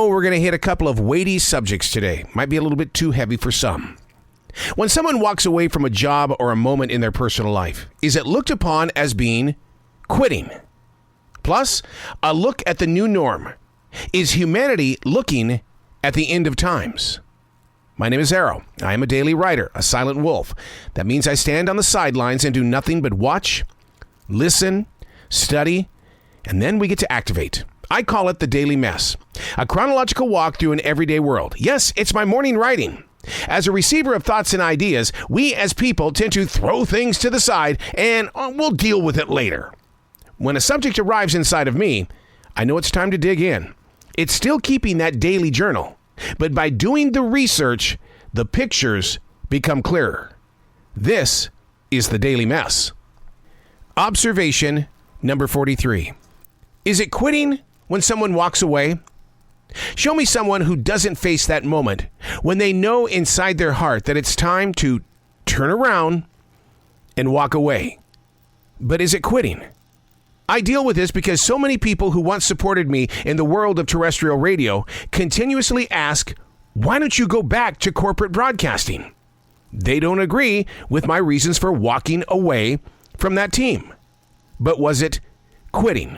know we're going to hit a couple of weighty subjects today. Might be a little bit too heavy for some. When someone walks away from a job or a moment in their personal life, is it looked upon as being quitting? Plus, a look at the new norm. Is humanity looking at the end of times? My name is Arroe. I am a daily writer, a silent wolf. That means I stand on the sidelines and do nothing but watch, listen, study, and then we get to activate. I call it the Daily Mess, a chronological walk through an everyday world. Yes, it's my morning writing. As a receiver of thoughts and ideas, we as people tend to throw things to the side and we'll deal with it later. When a subject arrives inside of me, I know it's time to dig in. It's still keeping that daily journal, but by doing the research, the pictures become clearer. This is the Daily Mess. Observation number 43. Is it quitting when someone walks away? Show me someone who doesn't face that moment when they know inside their heart that it's time to turn around and walk away. But is it quitting? I deal with this because so many people who once supported me in the world of terrestrial radio continuously ask, why don't you go back to corporate broadcasting? They don't agree with my reasons for walking away from that team. But was it quitting?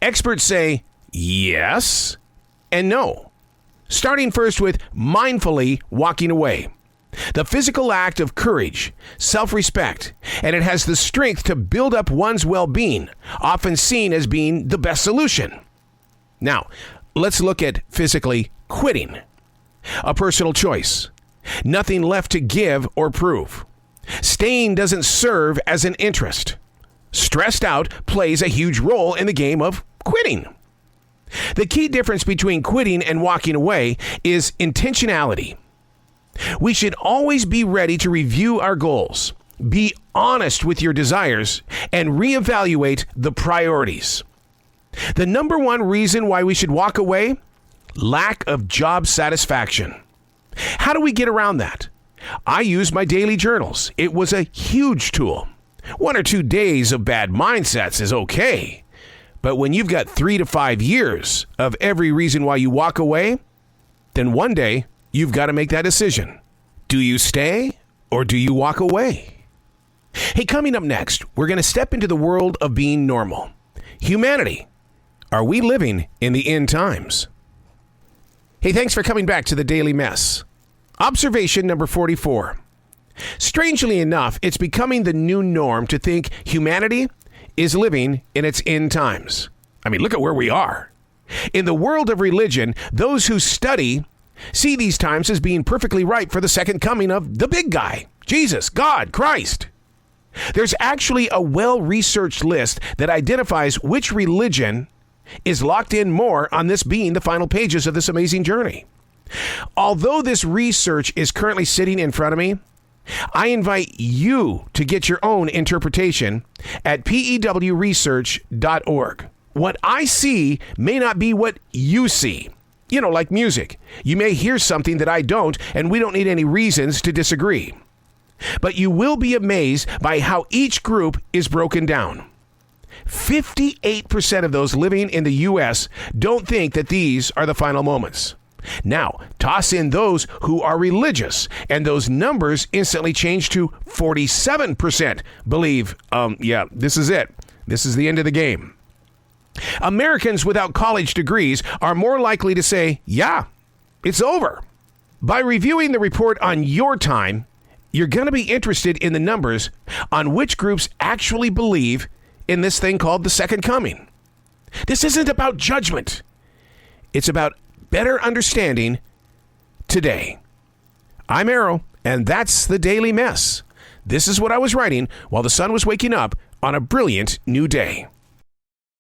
Experts say yes and no. Starting first with mindfully walking away. The physical act of courage, self-respect, and it has the strength to build up one's well-being, often seen as being the best solution. Now, let's look at physically quitting. A personal choice. Nothing left to give or prove. Staying doesn't serve as an interest. Stressed out plays a huge role in the game of quitting. The key difference between quitting and walking away is intentionality. We should always be ready to review our goals, be honest with your desires, and reevaluate the priorities. The number one reason why we should walk away? Lack of job satisfaction. How do we get around that? I use my daily journals. It was a huge tool. 1 or 2 days of bad mindsets is okay. But when you've got 3 to 5 years of every reason why you walk away, then one day you've got to make that decision. Do you stay or do you walk away? Hey, coming up next, we're going to step into the world of being normal. Humanity. Are we living in the end times? Hey, thanks for coming back to the Daily Mess. Observation number 44. Strangely enough, it's becoming the new norm to think humanity is living in its end times. I mean, look at where we are. In the world of religion, those who study see these times as being perfectly ripe for the second coming of the big guy, Jesus, God, Christ. There's actually a well-researched list that identifies which religion is locked in more on this being the final pages of this amazing journey. Although this research is currently sitting in front of me, I invite you to get your own interpretation at pewresearch.org. What I see may not be what you see. You know, like music. You may hear something that I don't, and we don't need any reasons to disagree. But you will be amazed by how each group is broken down. 58% of those living in the U.S. don't think that these are the final moments. Now, toss in those who are religious, and those numbers instantly change to 47% believe, this is it. This is the end of the game. Americans without college degrees are more likely to say, yeah, it's over. By reviewing the report on your time, you're going to be interested in the numbers on which groups actually believe in this thing called the second coming. This isn't about judgment. It's about better understanding today. I'm Arroe, and that's the Daily Mess. This is what I was writing while the sun was waking up on a brilliant new day.